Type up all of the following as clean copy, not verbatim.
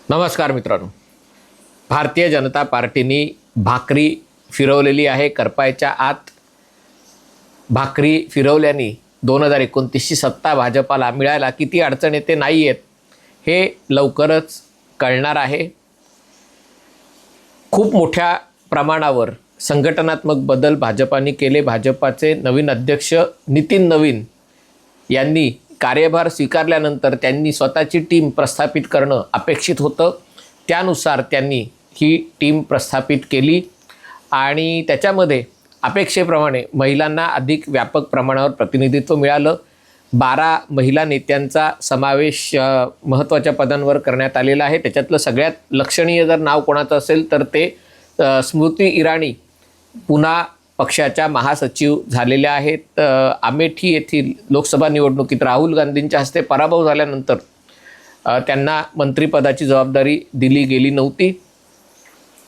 नमस्कार मित्रांनो, भारतीय जनता पार्टीने भाकरी फिरवलेली आहे. करपायच्या आत भाकरी फिरवल्याने 2029ची सत्ता भाजपाला मिळायला किती अडचण येते नाही येत हे लवकरच कळणार आहे. खूप मोठ्या प्रमाणावर संघटनात्मक बदल भाजपाने केले. भाजपाचे नवीन अध्यक्ष नितीन नवीन यांनी कार्यभार स्वीकारल्यानंतर त्यांनी स्वतःची टीम प्रस्थापित करणं अपेक्षित होतं. त्यानुसार त्यांनी ही टीम प्रस्थापित केली आणि त्याच्यामध्ये अपेक्षेप्रमाणे महिलांना अधिक व्यापक प्रमाणावर प्रतिनिधित्व मिळालं. 12 महिला नेत्यांचा समावेश महत्त्वाच्या पदांवर करण्यात आलेला आहे. त्याच्यातलं सगळ्यात लक्षणीय जर नाव कोणाचं असेल तर ते स्मृती इराणी पुन्हा पक्षाच्या महासचिव झालेल्या आहेत. अमेठी येथील लोकसभा निवडणुकीत राहुल गांधींच्या हस्ते पराभव झाल्यानंतर त्यांना मंत्रिपदाची जबाबदारी दिली गेली नव्हती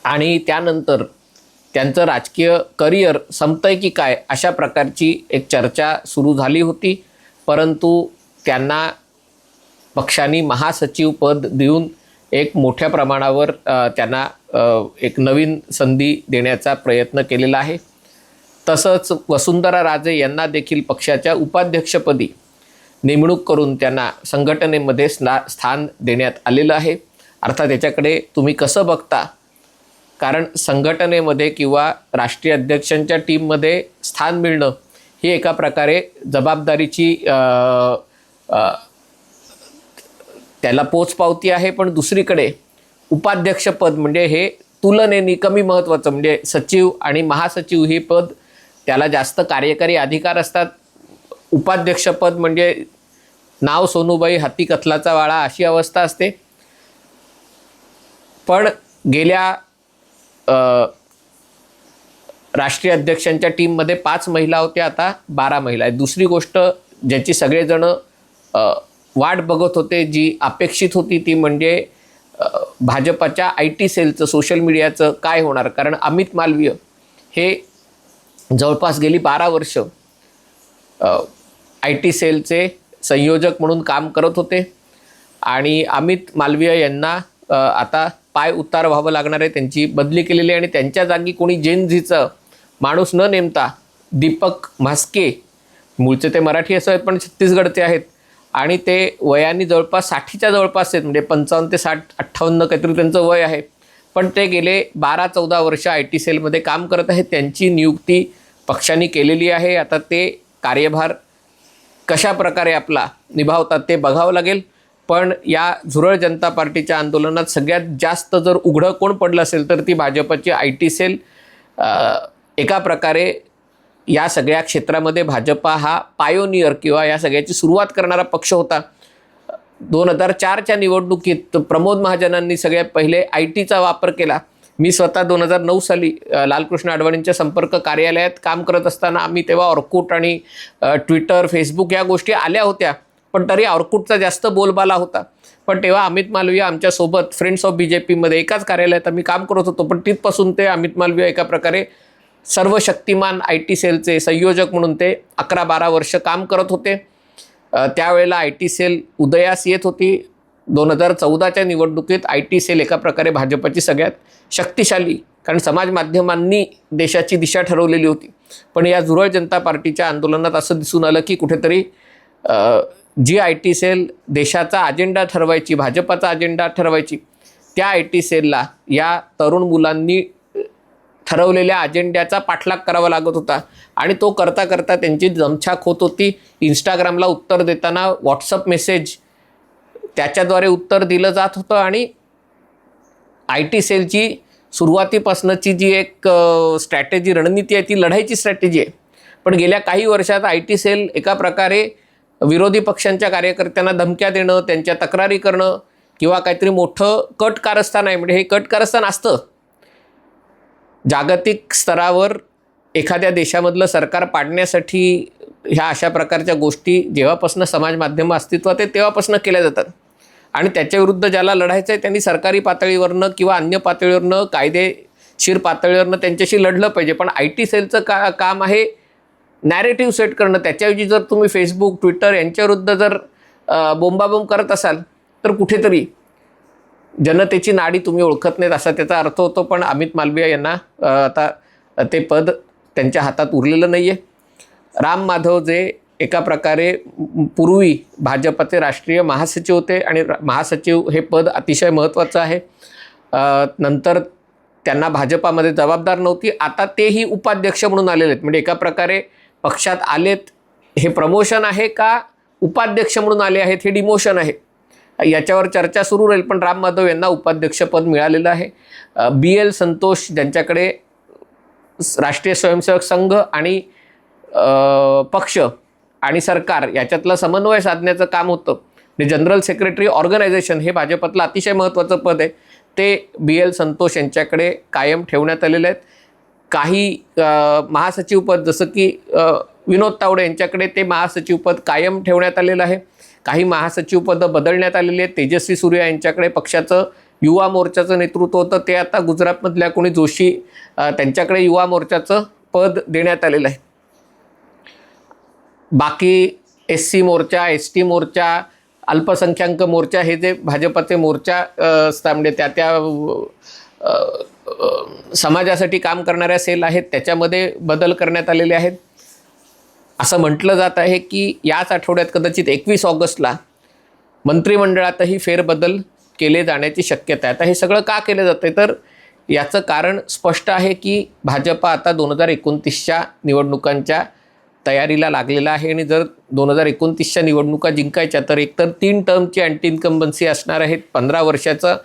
आणि त्यानंतर त्यांचं राजकीय करिअर संपतंय की काय अशा प्रकारची एक चर्चा सुरू झाली होती. परंतु त्यांना पक्षाने महासचिव पद देऊन एक मोठ्या प्रमाणावर त्यांना एक नवीन संधी देण्याचा प्रयत्न केलेला आहे. तसंच वसुंधरा राजे यांना देखील पक्षाच्या उपाध्यक्षपदी नेमणूक करून त्यांना संघटनेमध्ये स्थान देण्यात आलेलं आहे. अर्थात याच्याकडे तुम्ही कसं बघता, कारण संघटनेमध्ये किंवा राष्ट्रीय अध्यक्षांच्या टीममध्ये स्थान मिळणं ही एका प्रकारे जबाबदारीची त्याला पोचपावती आहे. पण दुसरीकडे उपाध्यक्षपद म्हणजे हे तुलनेने कमी महत्त्वाचं, म्हणजे सचिव आणि महासचिव ही पद त्याला जास्त कार्यकारी अधिकार असतात. उपाध्यक्षपद म्हणजे नाव सोनूबाई हाती कथलाचा वाळा अशी अवस्था असते. पण गेल्या राष्ट्रीय अध्यक्षांच्या टीममध्ये 5 महिला होत्या, आता 12 महिला आहेत. दुसरी गोष्ट ज्याची सगळेजण वाट बघत होते, जी अपेक्षित होती, ती म्हणजे भाजपाच्या IT सेलचं, सोशल मीडियाचं काय होणार. कारण अमित मालवीय हे जवळपास गेली 12 वर्ष IT सेलचे संयोजक म्हणून काम करत होते आणि अमित मालवीय यांना आता पाय उतार व्हावं लागणार आहे. त्यांची बदली केलेली आहे आणि त्यांच्या जागी कोणी जेन झीचं माणूस न नेमता दीपक म्हस्के, मूळचे ते मराठी असं आहेत पण छत्तीसगडचे आहेत आणि ते वयाने जवळपास 60च्या जवळपास आहेत, म्हणजे 55 ते 58 काहीतरी त्यांचं वय आहे. पण ते गेले 12-14 वर्ष IT सेलमध्ये काम करत आहेत. त्यांची नियुक्ती पक्षाने केलेली आहे. आता ते कार्यभार कशा प्रकारे आपला निभावतात ते बघावं लागेल. पण या झुरळ जनता पार्टीच्या आंदोलनात सगळ्यात जास्त जर उघडं कोण पडलं असेल तर ती भाजपची IT सेल. एका प्रकारे या सगळ्या क्षेत्रामध्ये भाजपा हा पायोनियर किंवा या सगळ्याची सुरुवात करणारा पक्ष होता. 2004च्या निवडणुकीत प्रमोद महाजनांनी सगळ्यात पहिले ITचा वापर केला. मी स्वतः 2009 साली लालकृष्ण अडवाणींच्या संपर्क कार्यालयात काम करत असताना आम्ही तेव्हा ऑर्कुट आणि ट्विटर, फेसबुक या गोष्टी आल्या होत्या, पण तरी ऑर्कुटचा जास्त बोलबाला होता. पण तेव्हा अमित मालवीय आमच्यासोबत फ्रेंड्स ऑफ BJPमध्ये एकाच कार्यालयात आम्ही काम करत होतो. पण तिथपासून ते अमित मालवीय एका प्रकारे सर्वशक्तिमान IT सेलचे संयोजक म्हणून ते 11-12 वर्ष काम करत होते. त्यावेळेला IT सेल उदयास येत होती. 2014च्या निवडणुकीत IT सेल एका प्रकारे भाजपची सगळ्यात शक्तिशाली, कारण समाज माध्यमांनी देशाची दिशा ठरवलेली होती. पण या झुरळ जनता पार्टीच्या आंदोलनात असं दिसून आलं की कुठेतरी जी IT सेल देशाचा अजेंडा ठरवायची, भाजपाचा अजेंडा ठरवायची, त्या IT सेलला या तरुण मुलांनी ठरवलेल्या अजेंड्याचा पाठलाग करावा लागत होता आणि तो करता करता त्यांची दमछाक होत होती. इंस्टाग्रामला उत्तर देताना व्हॉट्सअप मेसेज त्याच्याद्वारे उत्तर दिलं जात होतं आणि IT सेलची सुरुवातीपासूनची जी एक स्ट्रॅटेजी, रणनीती आहे ती लढाईची स्ट्रॅटेजी आहे. पण गेल्या काही वर्षात IT सेल एका प्रकारे विरोधी पक्षांच्या कार्यकर्त्यांना धमक्या देणं, त्यांच्या तक्रारी करणं किंवा काहीतरी मोठं कट कारस्थान आहे, म्हणजे हे कट कारस्थान असतं. जागतिक स्तरावर एखाद्या देशामधलं सरकार पाडण्यासाठी ह्या अशा प्रकारच्या गोष्टी जेव्हापासून समाज माध्यमं अस्तित्वात आहे तेव्हापासून केल्या जातात आणि त्याच्याविरुद्ध ज्याला लढायचं आहे त्यांनी सरकारी पातळीवरनं किंवा अन्य पातळीवरनं कायदे शिर पातळीवरनं त्यांच्याशी लढलं पाहिजे. पण IT सेलचं काम आहे नॅरेटिव्ह सेट करणं. त्याच्याऐवजी जर तुम्ही फेसबुक, ट्विटर यांच्याविरुद्ध जर बोंबाबोंब करत असाल तर कुठेतरी जनतेची नाडी तुम्ही ओळखत नाहीत असा त्याचा अर्थ होतो. पण अमित मालवीय यांना आता ते पद त्यांच्या हातात उरलेलं नाही आहे. राम माधव जे एका प्रकारे पूर्वी भाजपचे राष्ट्रीय महासचिव होते आणि महासचिव हे पद अतिशय महत्त्वाचं आहे. नंतर त्यांना भाजपामध्ये जबाबदार नव्हती, आता तेही उपाध्यक्ष म्हणून आलेले आहेत. म्हणजे एका प्रकारे पक्षात आलेत हे प्रमोशन आहे का उपाध्यक्ष म्हणून आले आहेत हे डिमोशन आहे, याच्यावर चर्चा सुरू राहील. पण राम माधव यांना उपाध्यक्षपद मिळालेलं आहे. BL संतोष ज्यांच्याकडे राष्ट्रीय स्वयंसेवक संघ आणि पक्ष आणि सरकार याच्यातलं समन्वय साधण्याचं काम होतं. जनरल सेक्रेटरी ऑर्गनायझेशन हे भाजपतलं अतिशय महत्त्वाचं पद आहे, ते BL संतोष यांच्याकडे कायम ठेवण्यात आलेले आहेत. काही महासचिव पद जसं की विनोद तावडे यांच्याकडे ते महासचिव पद कायम ठेवण्यात आलेलं आहे. काही महासचिव पदं बदलण्यात आलेली आहेत. तेजस्वी सूर्या यांच्याकडे पक्षाचं युवा मोर्चाचं नेतृत्व होतं, ते आता गुजरातमधल्या कोणी जोशी त्यांच्याकडे युवा मोर्चाचं पद देण्यात आलेलं आहे. बाकी SC मोर्चा, ST मोर्चा, अल्पसंख्याक मोर्चा हे जे भाजपचे मोर्चा म्हणजे त्या समाजासाठी काम करणाऱ्या सेल आहेत त्याच्यामध्ये बदल करण्यात आलेले आहेत. असं म्हटलं जात आहे की याच आठवड्यात कदाचित 21 ऑगस्टला मंत्रिमंडळातही फेरबदल केले जाण्याची शक्यता आहे. आता हे सगळं का केलं जातं आहे तर याचं कारण स्पष्ट आहे की भाजप आता 2029च्या निवडणुकांच्या तयारीला लागलेला आहे आणि जर 2029च्या निवडणुका जिंकायच्या तर एकतर 3 टर्मची अँटी इन्कम्बन्सी असणार आहेत. 15 वर्षाचं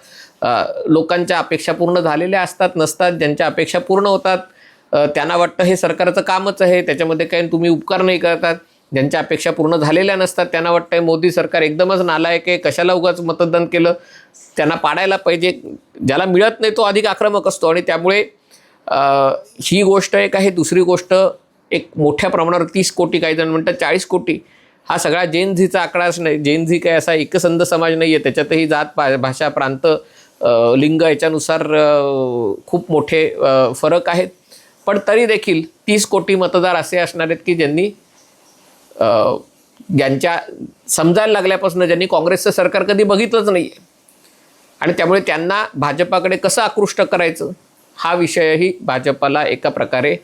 लोकांच्या अपेक्षा पूर्ण झालेल्या असतात नसतात, ज्यांच्या अपेक्षा पूर्ण होतात त्यांना वाटतं हे सरकारचं कामच आहे, त्याच्यामध्ये काही तुम्ही उपकार नाही करतात. ज्यांच्या अपेक्षा पूर्ण झालेल्या नसतात त्यांना वाटतं मोदी सरकार एकदमच नालायक आहे, कशाला उगाच मतदान केलं, त्यांना पाडायला पाहिजे. ज्याला मिळत नाही तो अधिक आक्रमक असतो आणि त्यामुळे ही गोष्ट एक आहे. दुसरी गोष्ट एक मोठ्या प्रमाणावर 30 कोटी, काही जण म्हणतात 40 कोटी हा सगळा जेन झीचा आकडाच नाही. जेन झी काय असा एकसंध समाज नाही आहे, त्याच्यातही जात भाषा प्रांत लिंग याच्यानुसार खूप मोठे फरक आहेत. पण तरी देखील 30 कोटी मतदार असे असणार आहेत की ज्यांच्या समजायला लागल्यापासून ज्यांनी काँग्रेसचं सरकार कधी बघितलंच नाही आहे आणि त्यामुळे त्यांना भाजपाकडे कसं आकृष्ट करायचं हा विषयही भाजपाला एका प्रकारे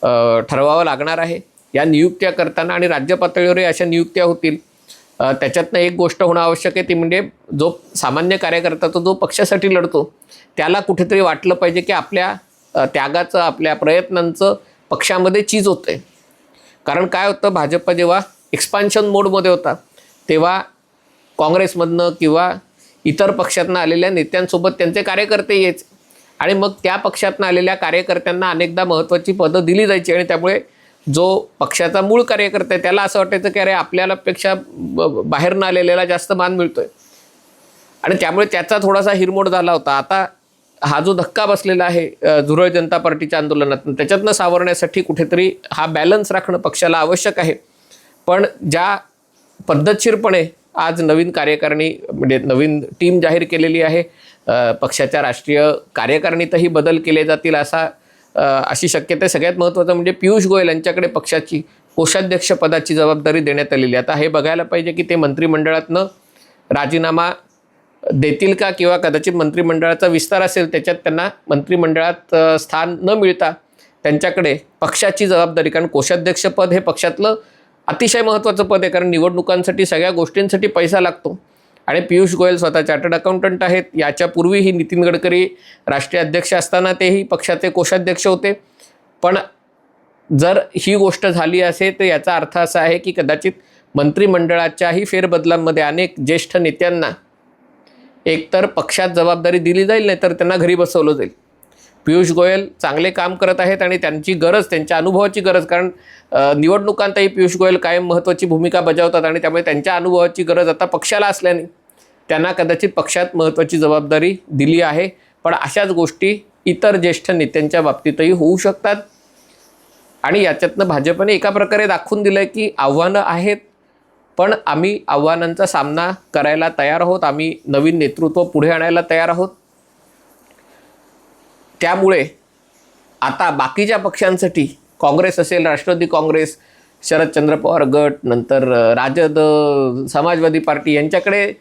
ठरवावं लागणार आहे. या नियुक्त्या करताना आणि राज्य पातळीवरही अशा नियुक्त्या होतील, त्याच्यातनं एक गोष्ट होणं आवश्यक आहे ती म्हणजे जो सामान्य कार्यकर्ता जो पक्षासाठी लढतो त्याला कुठेतरी वाटलं पाहिजे की आपल्या त्यागाचं, आपल्या प्रयत्नांचं पक्षामध्ये चीज होतं आहे. कारण काय होतं, भाजप जेव्हा एक्सपान्शन मोडमध्ये होता तेव्हा काँग्रेसमधनं किंवा इतर पक्षातनं आलेल्या नेत्यांसोबत त्यांचे कार्यकर्ते यायचे आणि मग त्या पक्षातनं आलेल्या कार्यकर्त्यांना अनेकदा महत्त्वाची पदं दिली जायची आणि त्यामुळे जो पक्षाचा मूळ कार्यकर्ता आहे त्याला असं वाटायचं की अरे आपल्यापेक्षा बाहेरनं आलेल्याला जास्त मान मिळतो आहे आणि त्यामुळे त्याचा थोडासा हिरमोड झाला होता. आता हा जो धक्का बसलेला आहे झुरळ जनता पार्टीच्या आंदोलनातून त्याच्यातनं सावरण्यासाठी कुठेतरी हा बॅलन्स राखणं पक्षाला आवश्यक आहे. पण ज्या पद्धतशीरपणे आज नवीन कार्यकारिणी म्हणजे नवीन टीम जाहीर केलेली आहे, पक्षाच्या राष्ट्रीय कार्यकारिणीतही बदल केले जातील अशी शक्यता आहे. सगळ्यात महत्त्वाचं म्हणजे पियुष गोयल यांच्याकडे पक्षाची कोषाध्यक्ष पदाची जबाबदारी देण्यात आलेली. आता हे बघायला पाहिजे की ते मंत्रिमंडळातनं राजीनामा देतील का किंवा कदाचित मंत्रिमंडळाचा विस्तार असेल त्याच्यात त्यांना मंत्रिमंडळात स्थान न मिळता त्यांच्याकडे पक्षाची जबाबदारी, कारण कोषाध्यक्षपद हे पक्षातलं अतिशय महत्त्वाचं पद आहे कारण निवडणुकांसाठी सगळ्या गोष्टींसाठी पैसा लागतो आणि पियुष गोयल स्वतः चार्टर्ड अकाउंटंट आहेत. याच्यापूर्वीही नितीन गडकरी राष्ट्रीय अध्यक्ष असताना तेही पक्षाचे कोषाध्यक्ष होते. पण जर ही गोष्ट झाली असेल तर याचा अर्थ असा आहे की कदाचित मंत्रिमंडळाच्याही फेरबदलांमध्ये अनेक ज्येष्ठ नेत्यांना एकतर पक्षात जबाबदारी दिली जाईल नाही तर त्यांना घरी बसवलं जाईल. पियुष गोयल चांगले काम करत आहेत आणि त्यांची गरज, त्यांच्या अनुभवाची गरज, कारण निवडणुकांतही पियुष गोयल कायम महत्त्वाची भूमिका बजावतात आणि त्यामुळे त्यांच्या अनुभवाची गरज आता पक्षाला असल्याने त्यांना कदाचित पक्षात महत्त्वाची जबाबदारी दिली आहे. पण अशाच गोष्टी इतर ज्येष्ठ नेत्यांच्या बाबतीतही होऊ शकतात आणि याच्यातनं भाजपने एका प्रकारे दाखवून दिलं आहे की आव्हानं आहेत पण आम्ही आव्हानांचा सामना करायला तयार आहोत, आम्ही नवीन नेतृत्व पुढे आणायला तयार आहोत. त्यामुळे आता बाकीच्या पक्षांसाठी काँग्रेस असेल, राष्ट्रवादी काँग्रेस, शरदचंद्र पवार गट, नंतर राजद, समाजवादी पार्टी यांच्याकडे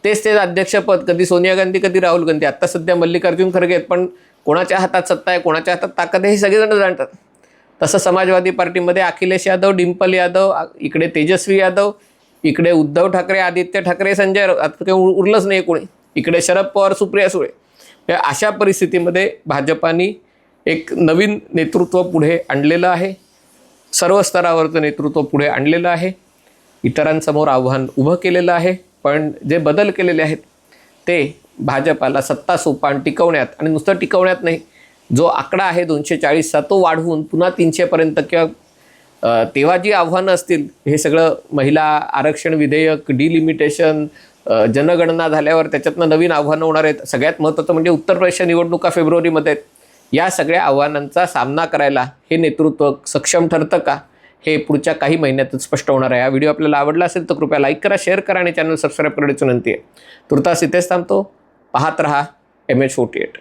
तेच अध्यक्षपद, कधी सोनिया गांधी कधी राहुल गांधी, आत्ता सध्या मल्लिकार्जुन खरगे आहेत, पण कोणाच्या हातात सत्ता आहे, कोणाच्या हातात ताकद आहे हे सगळेजण जाणतात. तसं समाजवादी पार्टीमध्ये अखिलेश यादव, डिंपल यादव, इकडे तेजस्वी यादव, इकडे उद्धव ठाकरे, आदित्य ठाकरे, संजय राऊत, आता काही उरलंच नाही कोणी, इकडे शरद पवार, सुप्रिया सुळे. अशा परिस्थितीमध्ये भाजपाने एक नवीन नेतृत्व पुढे आणलेलं आहे, सर्व स्तरावरचं नेतृत्व पुढे आणलेलं आहे, इतरांसमोर आव्हान उभं केलेलं आहे. पण जे बदल केलेले आहेत ते भाजपाला सत्ता सोपान टिकवण्यात, आणि नुसतं टिकवण्यात नाही, जो आकडा आहे 240चा तो वाढवून पुन्हा 300पर्यंत, किंवा तेव्हा जी आव्हानं असतील, हे सगळं महिला आरक्षण विधेयक, डिलिमिटेशन, जनगणना झाल्यावर त्याच्यातनं नवीन आव्हानं होणार आहेत. सगळ्यात महत्त्वाचं म्हणजे उत्तर प्रदेश निवडणुका फेब्रुवारीमध्ये आहेत. या सगळ्या आव्हानांचा सामना करायला हे नेतृत्व सक्षम ठरतं का, हे पुढच्या काही महिन्यातच स्पष्ट होणार आहे. हा व्हिडिओ आपल्याला आवडला असेल तर कृपया लाईक करा, शेअर करा आणि चॅनल सबस्क्राईब करण्याची विनंती आहे. तुर्तास इथेच थांबतो. पाहत रहा MH48.